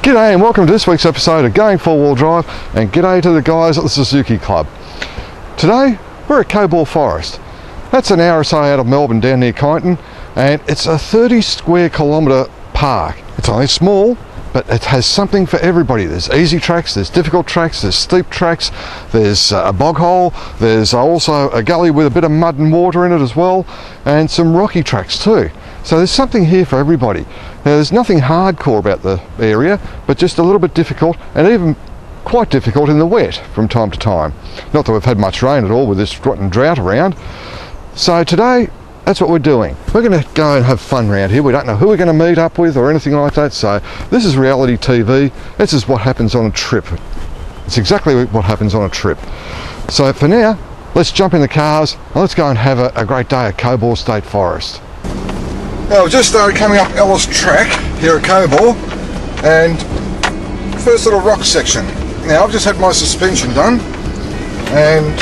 G'day and welcome to this week's episode of Going 4-Wheel Drive, and g'day to the guys at the Suzuki Club. Today we're at Cobbour Forest. That's an hour or so out of Melbourne down near Kyneton, and it's a 30 square kilometre park. It's only small, but it has something for everybody. There's easy tracks, there's difficult tracks, there's steep tracks, there's a bog hole, there's also a gully with a bit of mud and water in it as well, and some rocky tracks too. So there's something here for everybody. Now, there's nothing hardcore about the area, but just a little bit difficult, and even quite difficult in the wet from time to time. Not that we've had much rain at all with this rotten drought around. So today, that's what we're doing. We're going to go and have fun around here. We don't know who we're going to meet up with or anything like that, so this is reality TV. This is what happens on a trip. It's exactly what happens on a trip. So for now, let's jump in the cars and let's go and have a great day at Cobbour State Forest. Now, we've just started coming up Ellis Track here at Cobbour, and first little rock section. Now, I've just had my suspension done, and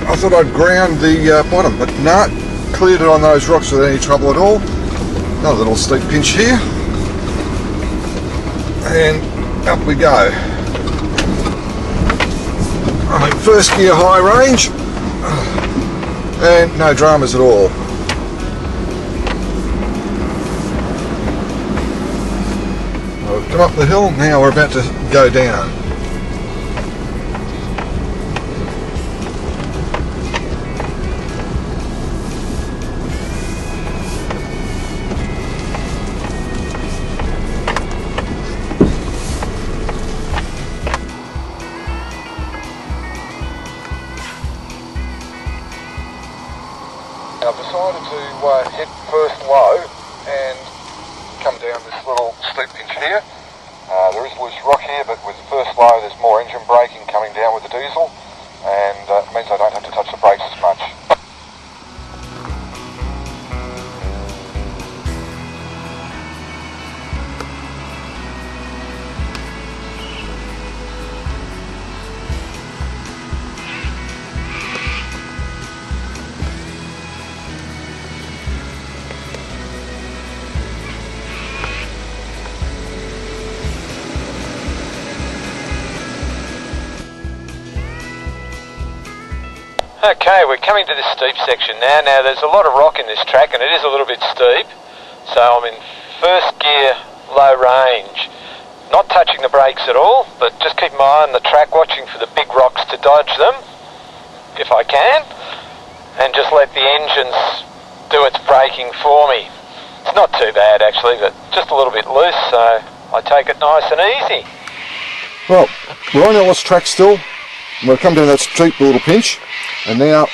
I thought I'd ground the bottom, but no, cleared it on those rocks without any trouble at all. Another little steep pinch here, and up we go. I'm in first gear high range, and no dramas at all. We've come up the hill, now we're about to go down. I've decided to hit first low and come down this little steep pinch here. There is loose rock here, but with the first low there's more engine braking coming down with the diesel, and it means I don't have to touch the brakes as much. Okay, we're coming to this steep section now. Now there's a lot of rock in this track and it is a little bit steep, so I'm in first gear low range, not touching the brakes at all, but just keep my eye on the track, watching for the big rocks to dodge them if I can, and just let the engines do its braking for me. It's not too bad actually, but just a little bit loose, so I take it nice and easy. Well, we're on Ellis Track still. We've come down that steep little pinch, and now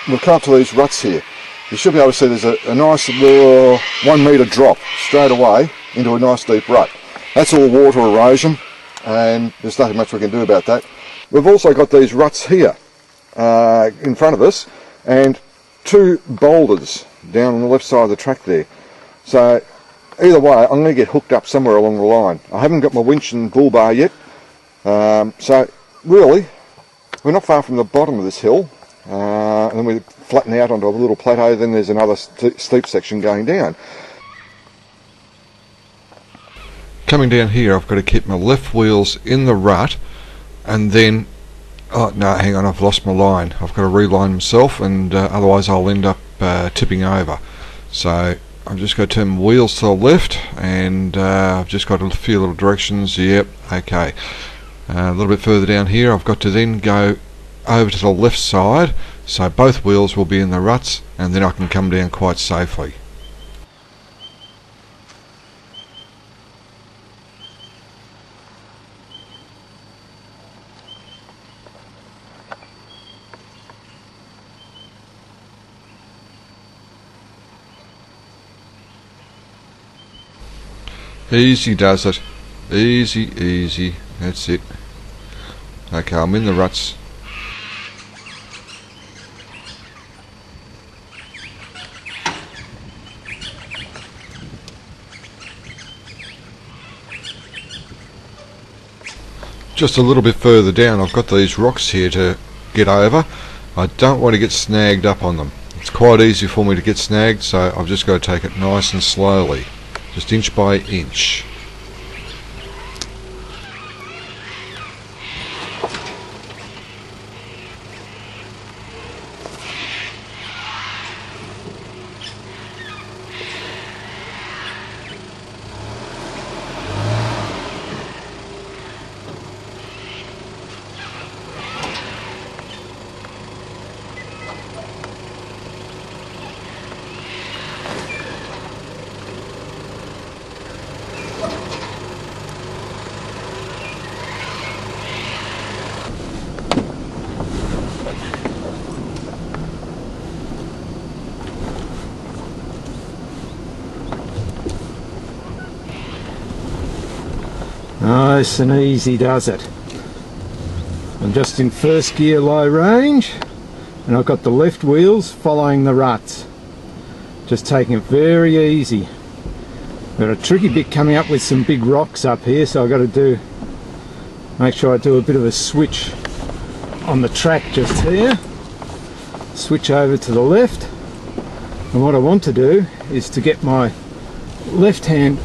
we've come up to these ruts here. You should be able to see there's a nice little 1 metre drop straight away into a nice deep rut. That's all water erosion, and there's nothing much we can do about that. We've also got these ruts here in front of us, and 2 boulders down on the left side of the track there. So either way, I'm going to get hooked up somewhere along the line. I haven't got my winch and bull bar yet, so really we're not far from the bottom of this hill, and then we flatten out onto a little plateau, then there's another steep section going down. Coming down here, I've got to keep my left wheels in the rut, and then, oh no, hang on, I've lost my line. I've got to reline myself, and otherwise I'll end up tipping over. So I've just got to turn my wheels to the left, and I've just got a few little directions. Yep, okay. A little bit further down here, I've got to then go over to the left side, so both wheels will be in the ruts, and then I can come down quite safely. Easy does it. Easy, easy. That's it. Okay, I'm in the ruts. Just a little bit further down, I've got these rocks here to get over. I don't want to get snagged up on them. It's quite easy for me to get snagged, so I've just got to take it nice and slowly, just inch by inch. Nice and easy does it. I'm just in first gear low range, and I've got the left wheels following the ruts. Just taking it very easy. Got a tricky bit coming up with some big rocks up here, so I've got to make sure I do a bit of a switch on the track just here. Switch over to the left, and what I want to do is to get my left hand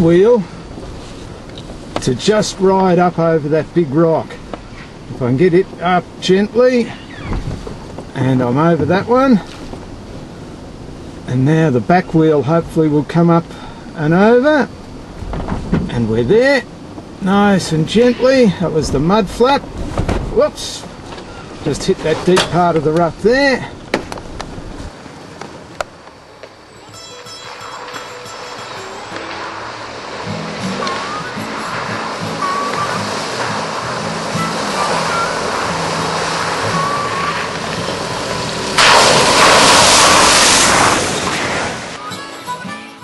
wheel to just ride up over that big rock. If I can get it up gently, and I'm over that one, and now the back wheel hopefully will come up and over, and we're there, nice and gently. That was the mud flap. Whoops, just hit that deep part of the rough there.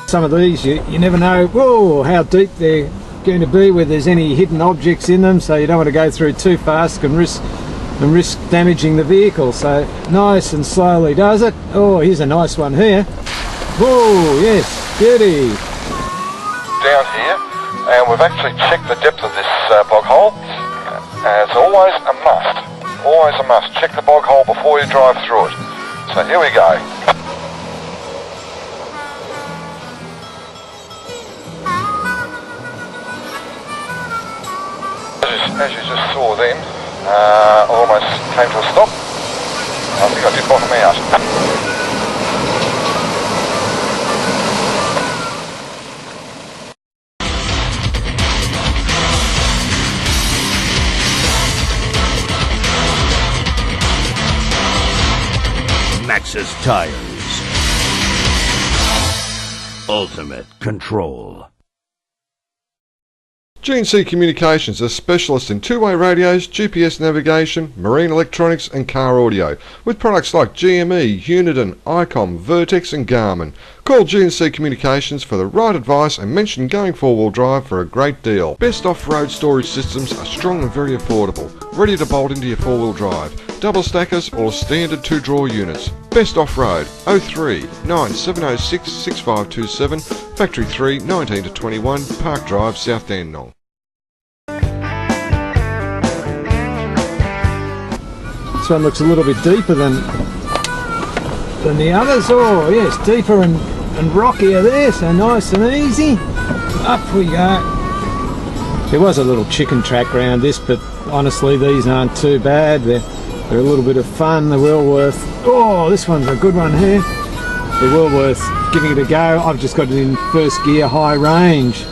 Some of these you never know, whoa, how deep they're going to be, whether there's any hidden objects in them, so you don't want to go through too fast and risk damaging the vehicle. So nice and slowly does it. Oh, here's a nice one here. Whoa, yes, beauty. Down here, and we've actually checked the depth of this bog hole. It's always a must, check the bog hole before you drive through it. So here we go. As you just saw then, almost came to a stop. I think I did bottom out. Maxxis Tires. Ultimate control. G&C Communications, a specialist in two-way radios, GPS navigation, marine electronics and car audio, with products like GME, Uniden, ICOM, Vertex and Garmin. Call G&C Communications for the right advice and mention Going 4-Wheel Drive for a great deal. Best off-road storage systems are strong and very affordable, ready to bolt into your 4-wheel drive, double stackers or standard 2-drawer units. Best off-road 03 9706 6527, Factory 3 19 to 21, Park Drive, South Dandenong. This one looks a little bit deeper than the others. Oh yes, deeper and rockier there, so nice and easy. Up we go. There was a little chicken track around this, but honestly these aren't too bad. They're a little bit of fun. They're well worth. Oh, this one's a good one here. They're well worth giving it a go. I've just got it in first gear high range.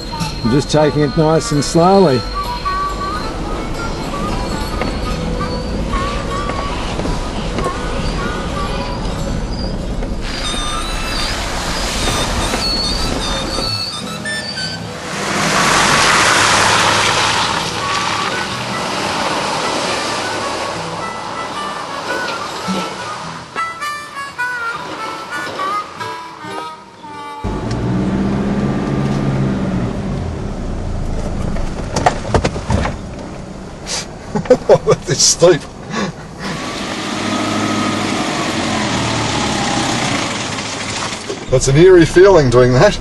I'm just taking it nice and slowly. It's steep. That's an eerie feeling doing that.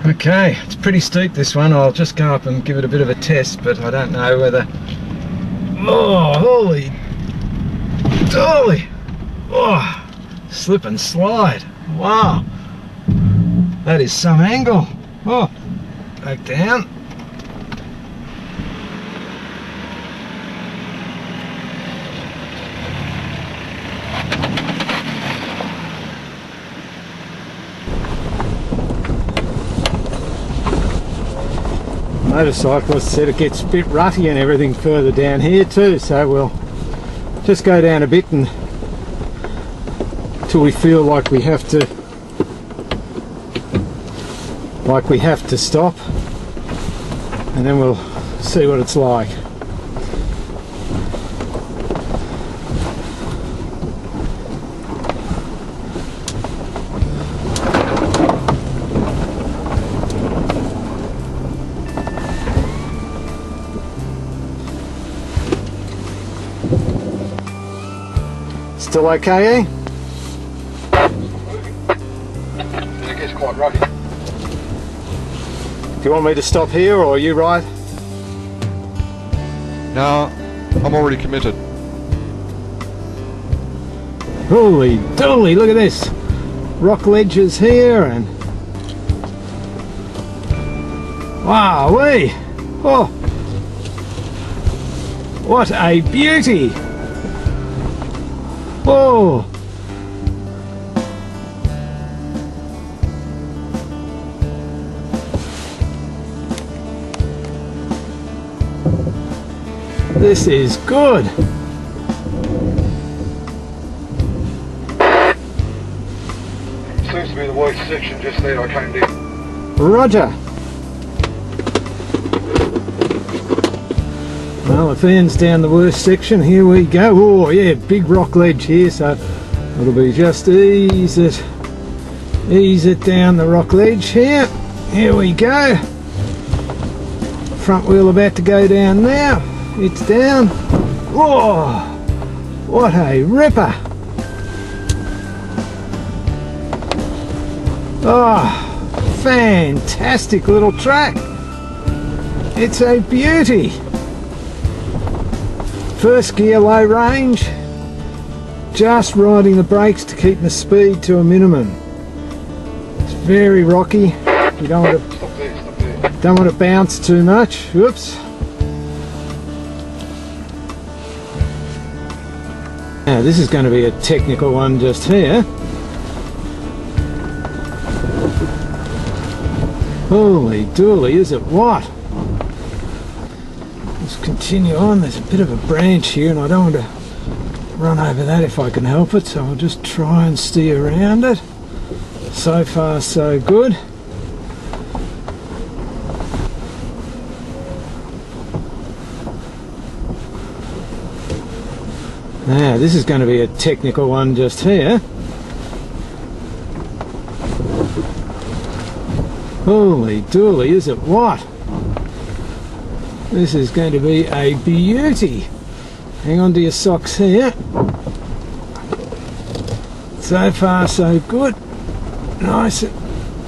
Okay, it's pretty steep this one. I'll just go up and give it a bit of a test, but I don't know whether... Oh, holy dolly! Oh, slip and slide. Wow, that is some angle. Oh, back down. Motorcyclist said it gets a bit rutty and everything further down here too, so we'll just go down a bit until we feel like we have to stop, and then we'll see what it's like. Still okay, eh? It gets quite rocky. Do you want me to stop here, or are you right? No, I'm already committed. Holy dooly, look at this. Rock ledges here and... Wow-wee! Oh! What a beauty! Oh! This is good! Seems to be the worst section just there. I came down. Roger! Well, if Ian's down the worst section, here we go. Oh yeah, big rock ledge here, so it'll be just ease it down the rock ledge here. Here we go. Front wheel about to go down now. It's down. Whoa! What a ripper! Oh, fantastic little track. It's a beauty. First gear, low range. Just riding the brakes to keep the speed to a minimum. It's very rocky. You don't want to bounce too much. Whoops. Now this is going to be a technical one just here. Holy dooly, is it what? Let's continue on. There's a bit of a branch here and I don't want to run over that if I can help it, so I'll just try and steer around it. So far so good. Now this is going to be a technical one just here. Holy dooly, is it what? This is going to be a beauty. Hang on to your socks here. So far so good. Nice and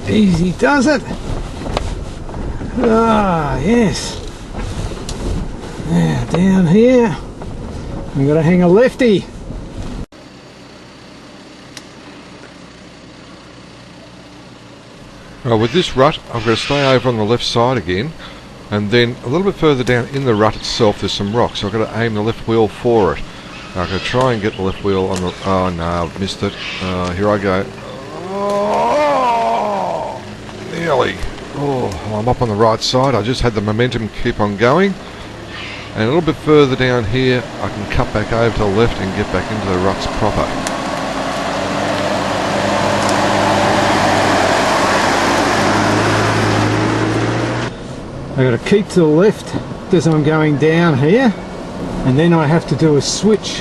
easy does it. Ah, yes. Now down here. I'm going to hang a lefty. Well, with this rut, I'm going to stay over on the left side again, and then a little bit further down in the rut itself there's some rocks, so I've got to aim the left wheel for it. I'm going to try and get the left wheel on the... Oh no, I've missed it. Here I go. Oh, nearly. Oh, I'm up on the right side. I just had the momentum keep on going. And a little bit further down here I can cut back over to the left and get back into the ruts proper. I've got to keep to the left as I'm going down here, and then I have to do a switch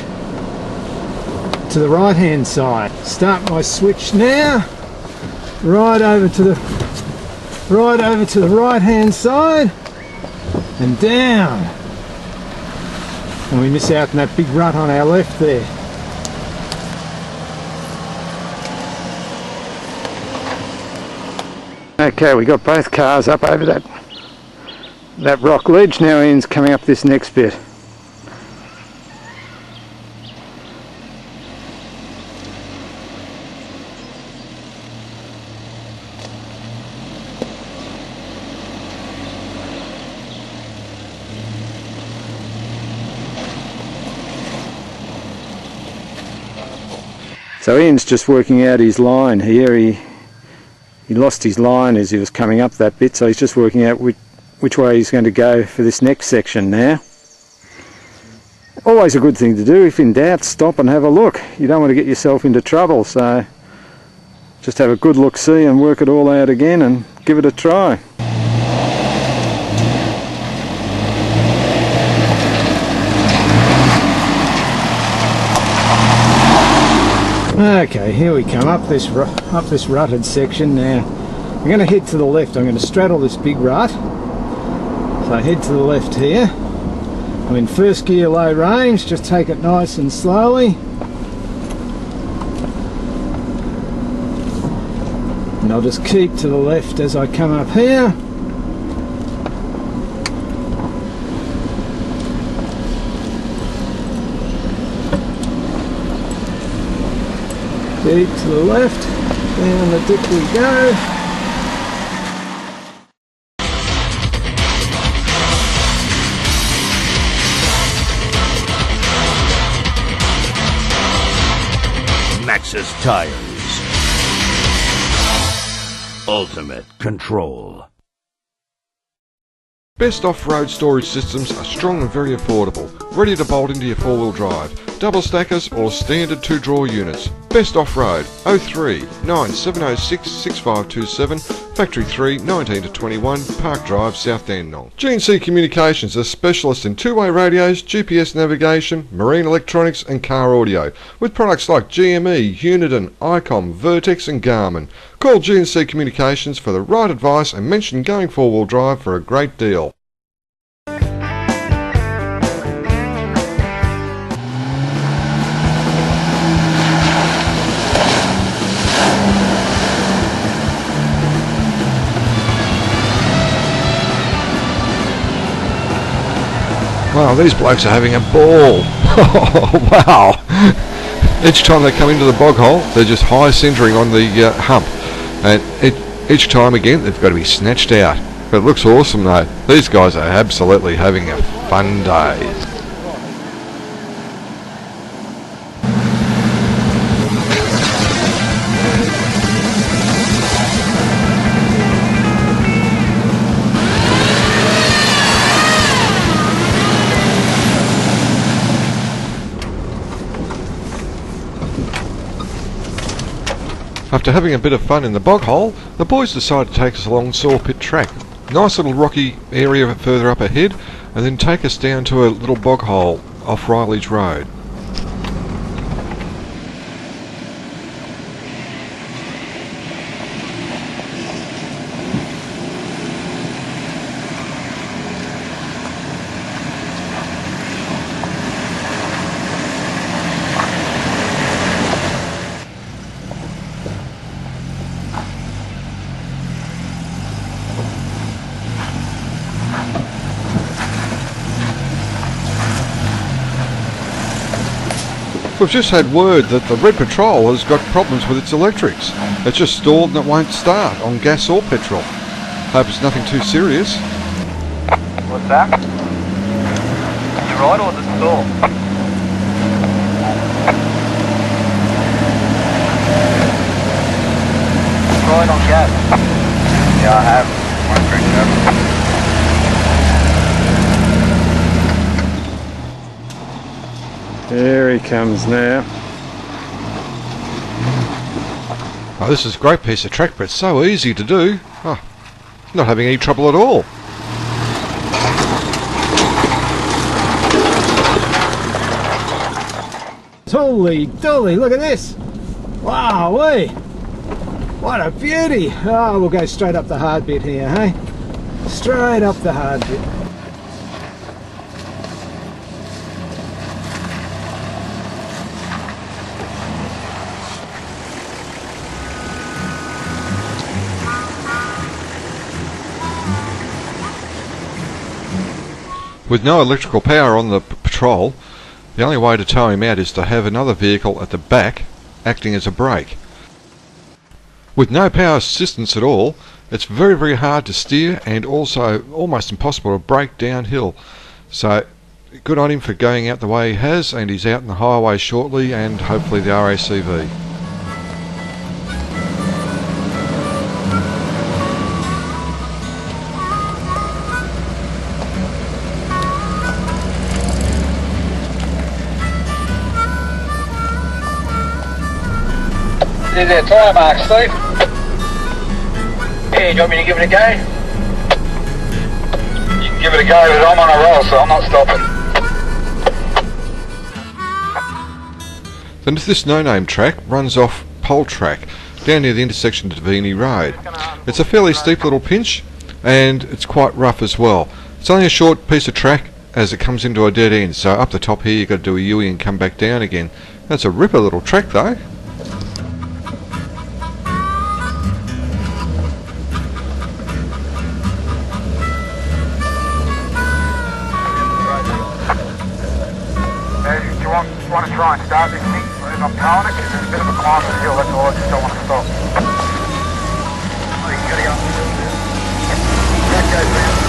to the right hand side. Start my switch now, right over to the right hand side and down. And we miss out on that big rut on our left there. Okay, we got both cars up over that rock ledge. Now Ian's coming up this next bit. So Ian's just working out his line here. He lost his line as he was coming up that bit, so he's just working out which way he's going to go for this next section now. Always a good thing to do. If in doubt, stop and have a look. You don't want to get yourself into trouble, so just have a good look-see and work it all out again and give it a try. Okay, here we come up this rutted section now. I'm going to head to the left. I'm going to straddle this big rut. So head to the left here. I'm in first gear, low range. Just take it nice and slowly. And I'll just keep to the left as I come up here. Keep to the left, down the dip we go. Maxxis Tires. Ultimate control. Best off-road storage systems are strong and very affordable, ready to bolt into your four-wheel drive, double stackers or standard 2-drawer units. Best off-road 03 9706 6527, Factory 3 19 to 21, Park Drive, South Dandenong. G&C Communications are specialists in two-way radios, GPS navigation, marine electronics and car audio, with products like GME, Uniden, ICOM, Vertex and Garmin. Call G&C Communications for the right advice and mention Going Four-Wheel Drive for a great deal. Wow, these blokes are having a ball. Oh, wow. Each time they come into the bog hole, they're just high centering on the hump. And each time again, they've got to be snatched out. But it looks awesome though. These guys are absolutely having a fun day. After having a bit of fun in the bog hole, the boys decided to take us along Sawpit Track. Nice little rocky area further up ahead, and then take us down to a little bog hole off Riley's Road. We've just had word that the Red Patrol has got problems with its electrics. It's just stalled and it won't start on gas or petrol. Hope it's nothing too serious. What's that? You right or the stall? Right on gas. Yeah, I have. Won't drink that. There he comes now. Oh, this is a great piece of track, but it's so easy to do. Oh, not having any trouble at all. Holy dolly, look at this! Wow-wee! What a beauty! Oh, we'll go straight up the hard bit here, hey? Straight up the hard bit. With no electrical power on the patrol, the only way to tow him out is to have another vehicle at the back acting as a brake. With no power assistance at all, it's very, very hard to steer and also almost impossible to brake downhill. So good on him for going out the way he has, and he's out in the highway shortly and hopefully the RACV. There's our tyre mark, Steve. Yeah, do you want me to give it a go? You can give it a go, but I'm on a roll, so I'm not stopping. Then this no-name track runs off Pole Track down near the intersection to Davini Road. It's a fairly steep little pinch and it's quite rough as well. It's only a short piece of track as it comes into a dead end, so up the top here you've got to do a U-turn and come back down again. That's a ripper little track though. towing it because there's a bit of a climb to the hill, that's all, I just don't want to stop. Oh, you gotta go. That goes round.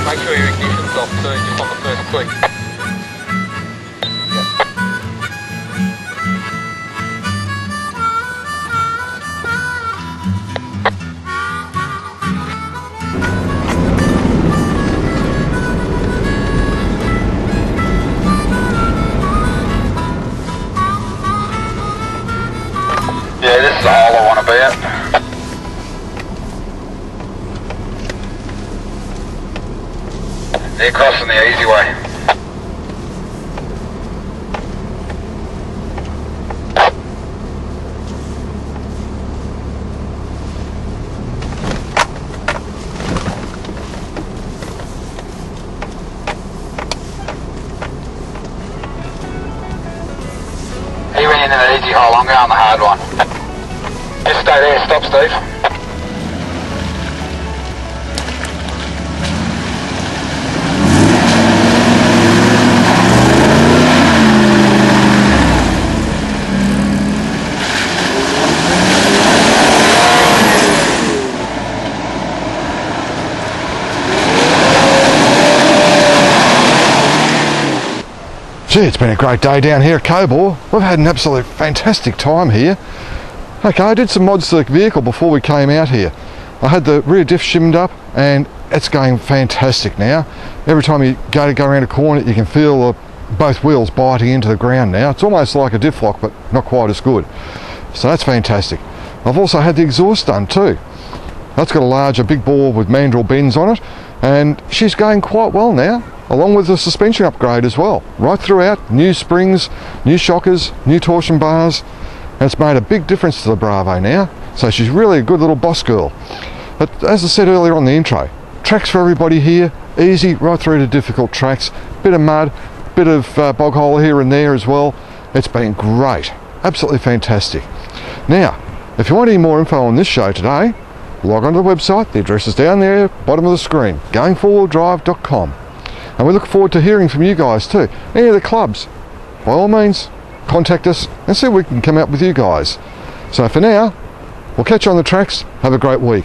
Make sure your ignition's off too, just on the first click. Yeah, this is the hole I want to be at. They're crossing the easy way. He went into the easy hole, I'm going the hard one. Just stay there, stop Steve. Gee, it's been a great day down here at Cobor. We've had an absolute fantastic time here. Okay, I did some mods to the vehicle before we came out here. I had the rear diff shimmed up and it's going fantastic now. Every time you go around a corner you can feel both wheels biting into the ground now. It's almost like a diff lock but not quite as good. So that's fantastic. I've also had the exhaust done too. That's got a big bore with mandrel bends on it and she's going quite well now, along with the suspension upgrade as well. Right throughout, new springs, new shockers, new torsion bars, and it's made a big difference to the Bravo now. So she's really a good little boss girl. But as I said earlier on the intro, tracks for everybody here, easy right through to difficult tracks, bit of mud, bit of bog hole here and there as well. It's been great, absolutely fantastic. Now, if you want any more info on this show today, log on to the website, the address is down there, bottom of the screen, going4wheeldrive.com. And we look forward to hearing from you guys too. Any of the clubs, by all means, contact us and see if we can come out with you guys. So for now, we'll catch you on the tracks. Have a great week.